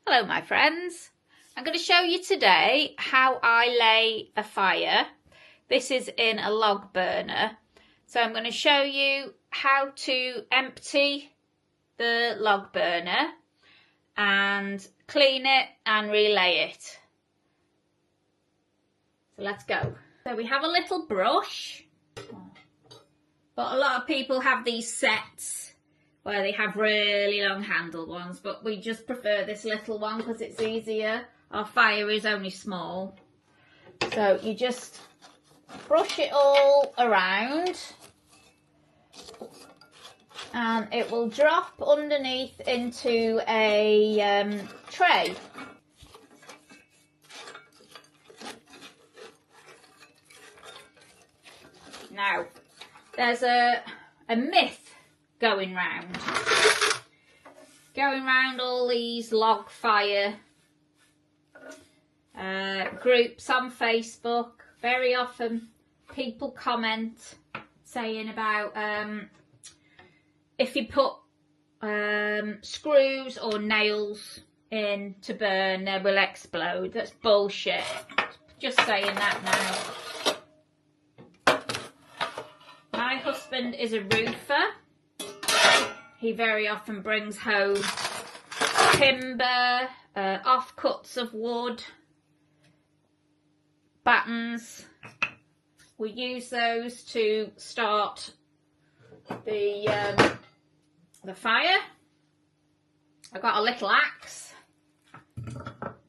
Hello my friends, I'm going to show you today how I lay a fire. This is in a log burner, so I'm going to show you how to empty the log burner and clean it and relay it. So let's go. So we have a little brush, but a lot of people have these sets where they have really long handled ones, but we just prefer this little one because it's easier. Our fire is only small. So you just brush it all around and it will drop underneath into a tray. Now, there's a myth going round all these log fire groups on Facebook. Very often people comment saying about if you put screws or nails in to burn, they will explode. That's bullshit. Just saying that now. My husband is a roofer. He very often brings home timber, offcuts of wood, battens. We use those to start the fire. I've got a little axe.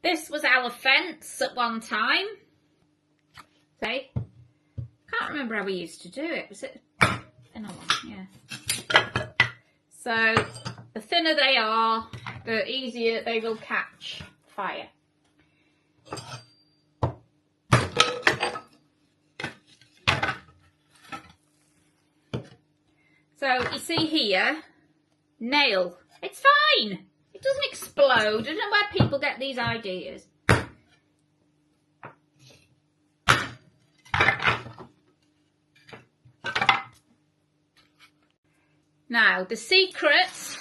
This was our fence at one time. See? Can't remember how we used to do it. Was it thinner one? Yeah. So the thinner they are, the easier they will catch fire. So you see here, nail. It's fine. It doesn't explode. I don't know where people get these ideas. Now, the secret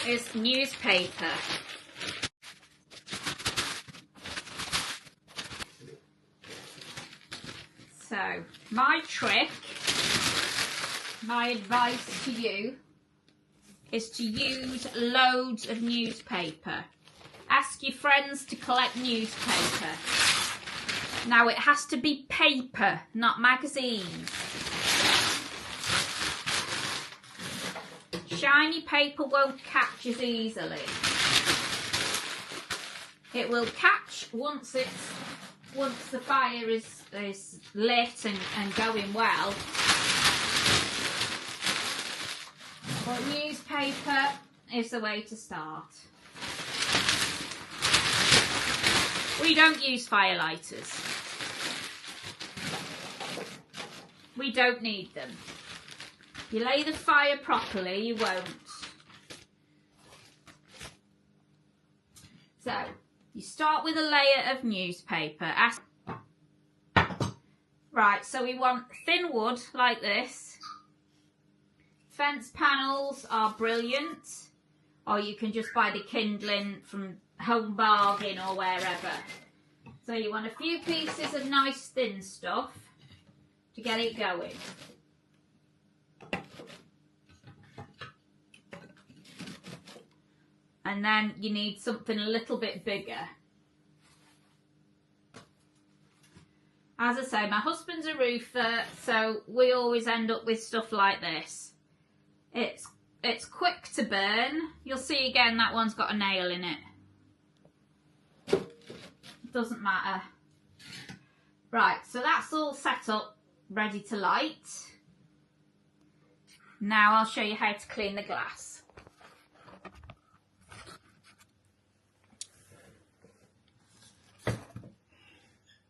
is newspaper. So, my trick, my advice to you is to use loads of newspaper. Ask your friends to collect newspaper. Now, it has to be paper, not magazines. Shiny paper won't catch as easily. It will catch once the fire is lit and going well. But newspaper is the way to start. We don't use firelighters. We don't need them. If you lay the fire properly, you won't. So, you start with a layer of newspaper. Right, so we want thin wood like this. Fence panels are brilliant. Or you can just buy the kindling from Home Bargain or wherever. So you want a few pieces of nice thin stuff to get it going. And then you need something a little bit bigger. As I say, my husband's a roofer, so we always end up with stuff like this. It's quick to burn. You'll see again that one's got a nail in it. It doesn't matter. Right, so that's all set up, ready to light. Now I'll show you how to clean the glass.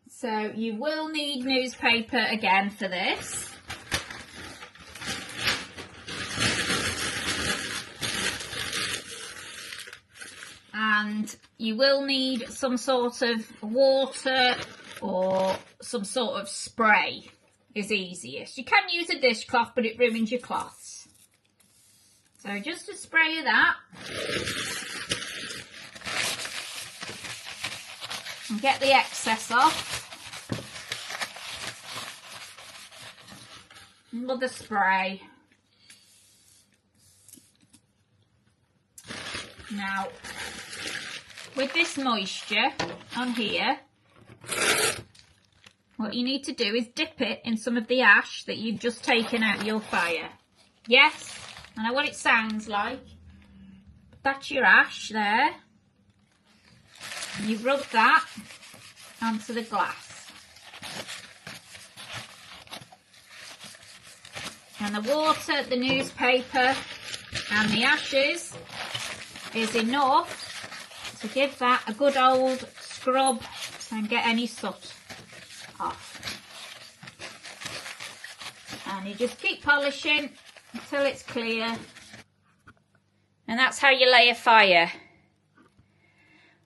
So you will need newspaper again for this. And you will need some sort of water or some sort of spray is easiest. You can use a dishcloth, but it ruins your cloths. So just a spray of that. and get the excess off. Another spray. Now, with this moisture on here, what you need to do is dip it in some of the ash that you've just taken out of your fire. Yes, I know what it sounds like. That's your ash there. And you rub that onto the glass. And the water, the newspaper and the ashes is enough to give that a good old scrub and get any soot off. And you just keep polishing until it's clear. And that's how you lay a fire.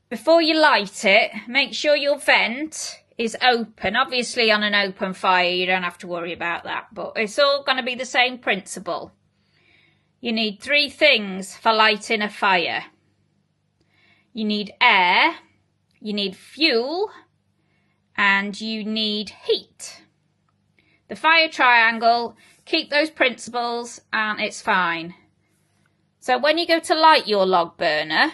Before you light it, make sure your vent is open. Obviously on an open fire you don't have to worry about that, but it's all going to be the same principle. You need 3 things for lighting a fire. You need air, you need fuel, and you need heat. The fire triangle, keep those principles and it's fine. So when you go to light your log burner,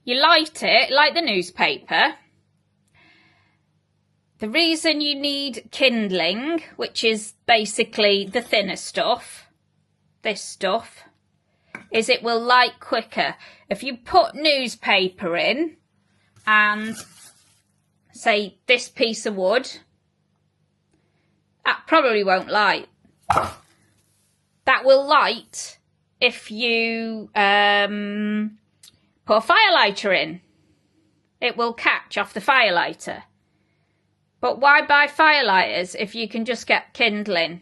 you light it like the newspaper. The reason you need kindling, which is basically the thinner stuff, this stuff, is it will light quicker. If you put newspaper in and say this piece of wood, that probably won't light. That will light if you put a firelighter in. It will catch off the firelighter. But why buy firelighters if you can just get kindling?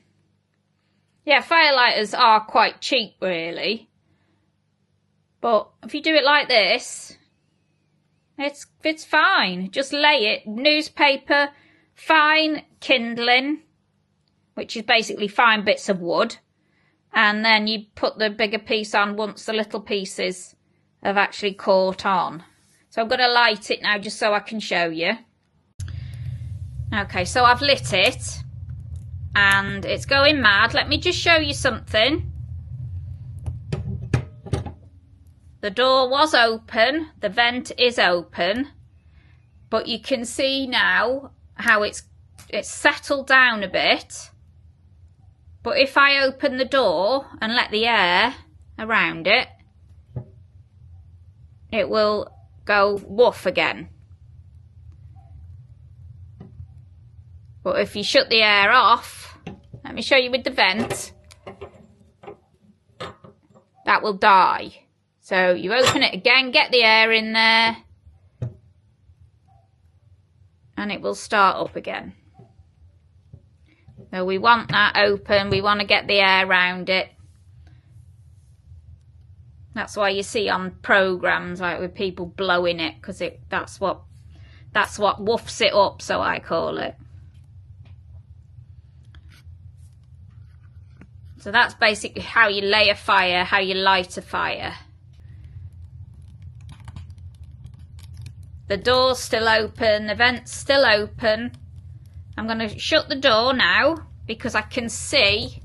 Yeah, firelighters are quite cheap really. But if you do it like this, it's fine. Just lay it, newspaper, fine kindling, which is basically fine bits of wood. And then you put the bigger piece on once the little pieces have actually caught on. So I'm going to light it now just so I can show you. Okay, so I've lit it and it's going mad. Let me just show you something. The door was open, the vent is open, but you can see now how it's settled down a bit. But if I open the door and let the air around it, it will go woof again. But if you shut the air off, let me show you with the vent, that will die. So you open it again, get the air in there, and it will start up again. So we want that open, we want to get the air around it. That's why you see on programs like with people blowing it, because that's what woofs it up, so I call it. So that's basically how you lay a fire, how you light a fire. The door's still open, the vent's still open. I'm going to shut the door now because I can see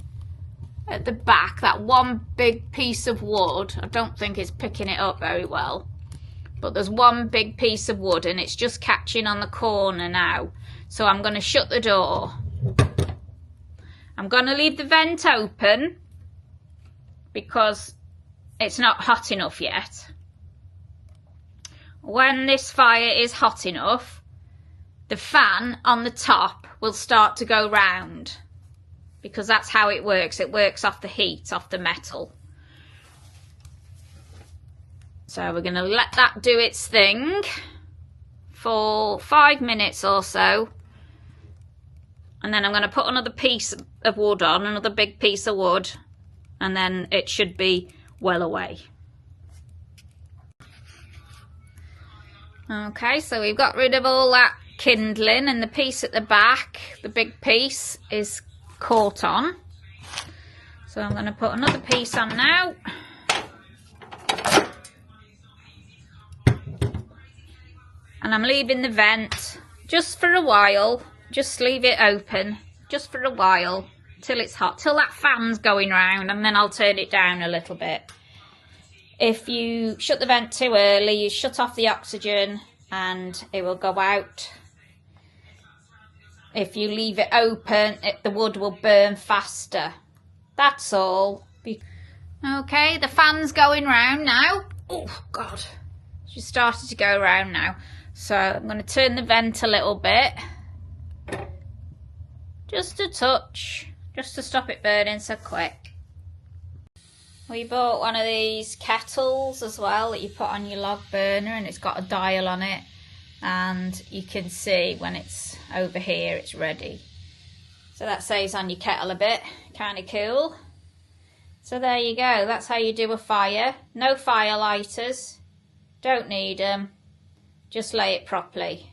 at the back that one big piece of wood. I don't think it's picking it up very well, but there's one big piece of wood and it's just catching on the corner now. So I'm going to shut the door. I'm going to leave the vent open because it's not hot enough yet. When this fire is hot enough, the fan on the top will start to go round because that's how it works. It works off the heat, off the metal. So we're going to let that do its thing for 5 minutes or so. And then I'm going to put another piece of wood on, another big piece of wood, and then it should be well away. Okay, so we've got rid of all that kindling, and the piece at the back, the big piece, is caught on. So I'm going to put another piece on now. And I'm leaving the vent just for a while. Just leave it open just for a while till it's hot, till that fan's going round, and then I'll turn it down a little bit. If you shut the vent too early, you shut off the oxygen and it will go out. If you leave it open, the wood will burn faster. That's all. Okay, the fan's going round now. Oh God, she's started to go round now. So I'm going to turn the vent a little bit. Just a touch, just to stop it burning so quick. We bought one of these kettles as well that you put on your log burner, and it's got a dial on it, and you can see when it's over here it's ready. So that saves on your kettle a bit, kind of cool. So there you go, that's how you do a fire. No fire lighters, don't need them, just lay it properly.